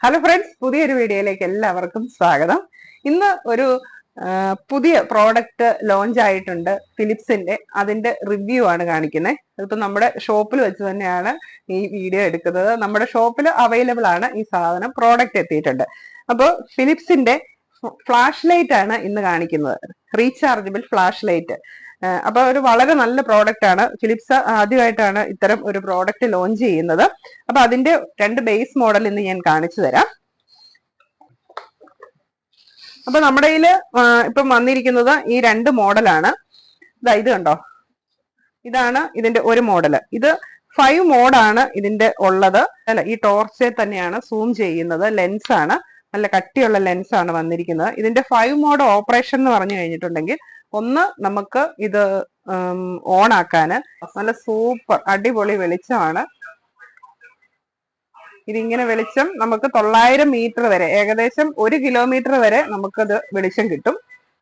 Hello friends, പുതിയൊരു വീഡിയോയിലേക്ക് എല്ലാവർക്കും സ്വാഗതം. ഇന്ന് ഒരു പുതിയ പ്രോഡക്റ്റ് ലോഞ്ച് ആയിട്ടുണ്ട് ഫിലിപ്സിന്റെ. അതിന്റെ റിവ്യൂ ആണ് കാണിക്കുന്നത്. അതിപ്പോ നമ്മുടെ ഷോപ്പിൽ വെച്ച് തന്നെയാണ് ഈ വീഡിയോ എടുക്കുന്നത്. നമ്മുടെ ഷോപ്പിൽ അവൈലബിൾ ആണ് ഈ സാധനം. പ്രോഡക്റ്റ് എത്തിയിട്ടുണ്ട്. അപ്പോൾ ഫിലിപ്സിന്റെ ഫ്ലാഷ് ലൈറ്റ് ആണ് ഇന്ന് കാണിക്കുന്നത്. Rechargeable flash light. അപ്പൊ ഒരു വളരെ നല്ല പ്രോഡക്റ്റ് ആണ്. ഫിലിപ്സ് ആദ്യമായിട്ടാണ് ഇത്തരം ഒരു പ്രോഡക്റ്റ് ലോഞ്ച് ചെയ്യുന്നത്. അപ്പൊ അതിന്റെ രണ്ട് ബേസ് മോഡൽ ഇന്ന് ഞാൻ കാണിച്ചു തരാം. അപ്പൊ നമ്മുടെ കയ്യില് ഇപ്പം വന്നിരിക്കുന്നത് ഈ രണ്ട് മോഡലാണ്. ഇത് കണ്ടോ, ഇതാണ് ഇതിന്റെ ഒരു മോഡല്. ഇത് 5 മോഡാണ് ഇതിന്റെ ഉള്ളത്. അല്ല, ഈ ടോർച്ചെ തന്നെയാണ് സൂം ചെയ്യുന്നത്. ലെൻസ് ആണ്, നല്ല കട്ടിയുള്ള ലെൻസ് ആണ് വന്നിരിക്കുന്നത്. ഇതിന്റെ 5 മോഡ് ഓപ്പറേഷൻ എന്ന് പറഞ്ഞു കഴിഞ്ഞിട്ടുണ്ടെങ്കിൽ, ഒന്ന് നമുക്ക് ഇത് ഓൺ ആക്കാന് നല്ല സൂപ്പർ അടിപൊളി വെളിച്ചമാണ്. ഇതിങ്ങനെ വെളിച്ചം നമുക്ക് 900 മീറ്റർ വരെ, ഏകദേശം 1 കിലോമീറ്റർ വരെ നമുക്കത് വെളിച്ചം കിട്ടും.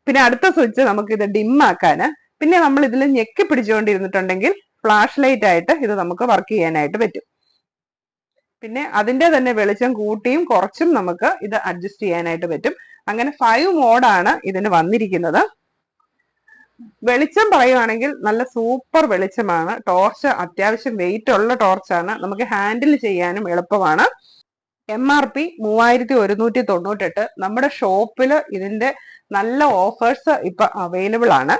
പിന്നെ അടുത്ത സ്വിച്ച് നമുക്ക് ഇത് ഡിം ആക്കാന്, പിന്നെ നമ്മൾ ഇതിൽ ഞെക്കി പിടിച്ചുകൊണ്ടിരുന്നിട്ടുണ്ടെങ്കിൽ ഫ്ലാഷ് ലൈറ്റ് ആയിട്ട് ഇത് നമുക്ക് വർക്ക് ചെയ്യാനായിട്ട് പറ്റും. പിന്നെ അതിന്റെ തന്നെ വെളിച്ചം കൂട്ടിയും കുറച്ചും നമുക്ക് ഇത് അഡ്ജസ്റ്റ് ചെയ്യാനായിട്ട് പറ്റും. അങ്ങനെ 5 മോഡാണ് ഇതിന് വന്നിരിക്കുന്നത്. വെളിച്ചം പറയുവാണെങ്കിൽ നല്ല സൂപ്പർ വെളിച്ചമാണ്. ടോർച്ച് അത്യാവശ്യം വെയിറ്റ് ഉള്ള ടോർച്ചാണ്. നമുക്ക് ഹാൻഡിൽ ചെയ്യാനും എളുപ്പമാണ്. MRP 3198. നമ്മുടെ ഷോപ്പില് ഇതിന്റെ നല്ല ഓഫേഴ്സ് ഇപ്പൊ അവൈലബിൾ ആണ്.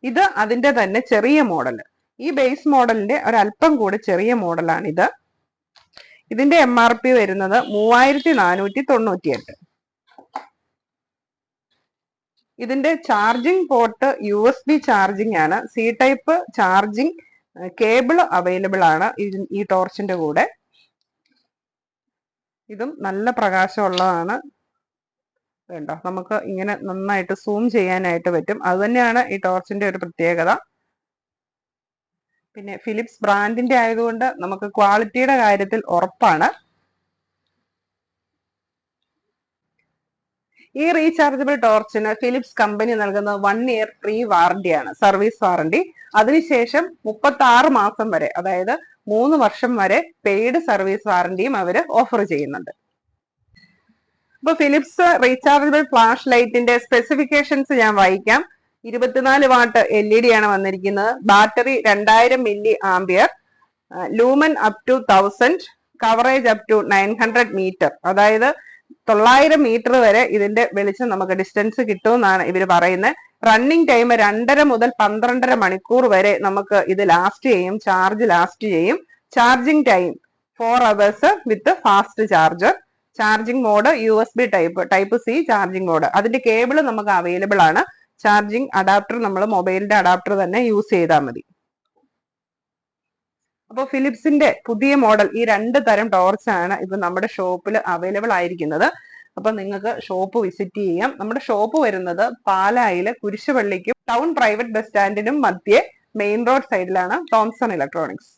ഇത് അതിന്റെ തന്നെ ചെറിയ മോഡല്. ഈ ബേസ് മോഡലിന്റെ ഒരല്പം കൂടെ ചെറിയ മോഡലാണ് ഇത്. ഇതിന്റെ MRP വരുന്നത് 3498. ഇതിന്റെ ചാർജിങ് പോർട്ട് USB ചാർജിങ് ആണ്. C type charging cable available ആണ് ഈ ടോർച്ചിന്റെ കൂടെ. ഇതും നല്ല പ്രകാശമുള്ളതാണ്. വേണ്ടോ, നമുക്ക് ഇങ്ങനെ നന്നായിട്ട് സൂം ചെയ്യാനായിട്ട് പറ്റും. അത് തന്നെയാണ് ഈ ടോർച്ചിന്റെ ഒരു പ്രത്യേകത. പിന്നെ ഫിലിപ്സ് ബ്രാൻഡിന്റെ ആയതുകൊണ്ട് നമുക്ക് ക്വാളിറ്റിയുടെ കാര്യത്തിൽ ഉറപ്പാണ്. ഈ റീചാർജബിൾ ടോർച്ചിന് ഫിലിപ്സ് കമ്പനി നൽകുന്ന 1 ഇയർ ഫ്രീ വാറന്റിയാണ്, സർവീസ് വാറന്റി. അതിനുശേഷം 36 മാസം വരെ, അതായത് 3 വർഷം വരെ പെയ്ഡ് സർവീസ് വാറന്റിയും അവര് ഓഫർ ചെയ്യുന്നുണ്ട്. ഇപ്പൊ ഫിലിപ്സ് റീചാർജബിൾ ഫ്ലാഷ് ലൈറ്റിന്റെ സ്പെസിഫിക്കേഷൻസ് ഞാൻ വായിക്കാം. 24 വാട്ട് LED ആണ് വന്നിരിക്കുന്നത്. Battery 2000 milli ampere, lumen up to 1000, coverage up to 900 metre. അതായത് 900 മീറ്റർ വരെ ഇതിന്റെ വെളിച്ചം നമുക്ക് ഡിസ്റ്റൻസ് കിട്ടുമെന്നാണ് ഇവർ പറയുന്നത്. റണ്ണിങ് ടൈം 2.5 മുതൽ 12.5 മണിക്കൂർ വരെ നമുക്ക് ഇത് ലാസ്റ്റ് ചെയ്യും, ചാർജ് ലാസ്റ്റ് ചെയ്യും. Charging time 4 hours with fast charger. Charging mode USB type C charging mode. അതിന്റെ കേബിൾ നമുക്ക് അവൈലബിൾ ആണ്. ചാർജിങ് അഡാപ്റ്റർ നമ്മൾ മൊബൈലിന്റെ അഡാപ്റ്റർ തന്നെ യൂസ് ചെയ്താൽ മതി. അപ്പോൾ ഫിലിപ്സിന്റെ പുതിയ മോഡൽ ഈ 2 തരം ടോർച്ചാണ് ഇപ്പൊ നമ്മുടെ ഷോപ്പിൽ അവൈലബിൾ ആയിരിക്കുന്നത്. അപ്പൊ നിങ്ങൾക്ക് ഷോപ്പ് വിസിറ്റ് ചെയ്യാം. നമ്മുടെ ഷോപ്പ് വരുന്നത് പാലായിലെ കുരിശുപള്ളിക്കും ടൗൺ പ്രൈവറ്റ് ബസ് സ്റ്റാൻഡിനും മധ്യേ മെയിൻ റോഡ് സൈഡിലാണ്. Thomson electronics.